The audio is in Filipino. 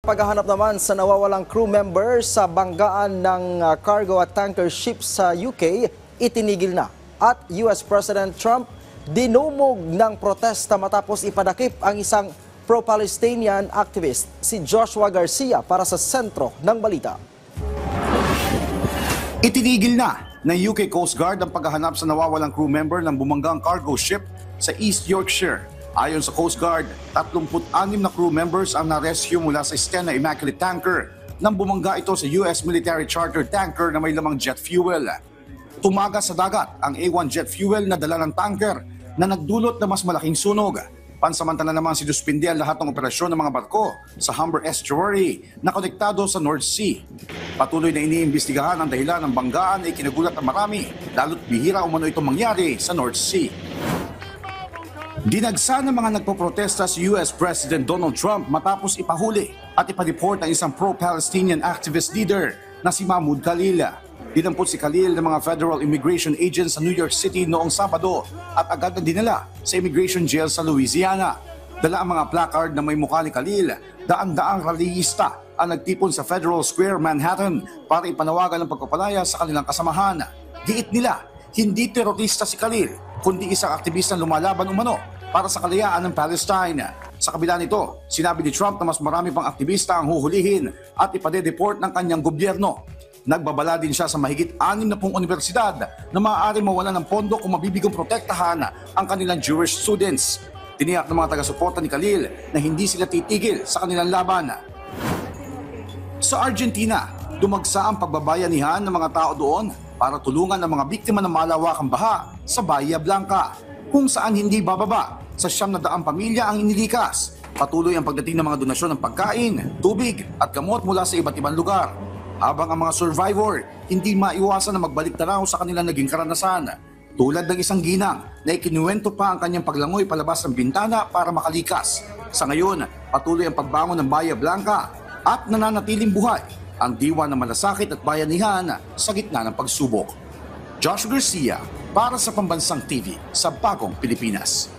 paghahanap naman sa nawawalang crew member sa banggaan ng cargo at tanker ship sa UK itinigil na. At US President Trump dinumog ng protesta matapos ipadakip ang isang pro-Palestinian activist, si Joshua Garcia, para sa sentro ng balita. Itinigil na ng UK Coast Guard ang paghahanap sa nawawalang crew member ng bumanggang cargo ship sa East Yorkshire. Ayon sa Coast Guard, 36 na crew members ang na-rescue mula sa Stena Immaculate tanker nang bumangga ito sa US military charter tanker na may lamang jet fuel. Tumagas sa dagat ang A1 jet fuel na dala ng tanker na nagdulot ng mas malaking sunog. Pansamantala naman sinuspindi ang lahat ng operasyon ng mga barko sa Humber Estuary na konektado sa North Sea. Patuloy na iniimbestigahan ang dahilan ng banggaan ay kinagulat ng marami, lalo't bihira umano itong mangyari sa North Sea. Dinagsa ng mga nagpoprotesta si US President Donald Trump matapos ipahuli at ipareport ang isang pro-Palestinian activist leader na si Mahmoud Khalil. Dinampot si Khalil ng mga Federal Immigration Agents sa New York City noong Sabado at agad na dinala sa immigration jail sa Louisiana. Dala ang mga placard na may mukha ni Khalil, daan-daang rallyista ang nagtipon sa Federal Square, Manhattan para ipanawagan ang pagpapalaya sa kanilang kasamahan. Giit nila, hindi terorista si Khalil, kundi isang aktivistang lumalaban umano para sa kalayaan ng Palestine. Sa kabila nito, sinabi ni Trump na mas marami pang aktivista ang huhulihin at ipade-deport ng kanyang gobyerno. Nagbabala din siya sa mahigit 60 universidad na maaari mawalan ng pondo kung mabibigong protektahan ang kanilang Jewish students. Tiniyak ng mga taga-suporta ni Khalil na hindi sila titigil sa kanilang laban. Sa Argentina, dumagsa ang pagbabayanihan ng mga tao doon para tulungan ang mga biktima ng malawakang baha sa Bahia Blanca, kung saan hindi bababa sa 900 pamilya ang inilikas. Patuloy ang pagdating ng mga donasyon ng pagkain, tubig at gamot mula sa iba't ibang lugar. Habang ang mga survivor hindi maiwasan na magbalik tanaw sa kanilang naging karanasan. Tulad ng isang ginang na ikinuwento pa ang kanyang paglangoy palabas ng bintana para makalikas. Sa ngayon, patuloy ang pagbangon ng Bahia Blanca at nananatiling buhay ang diwa ng malasakit at bayanihan sa gitna ng pagsubok. Joshua Garcia para sa Pambansang TV sa Bagong Pilipinas.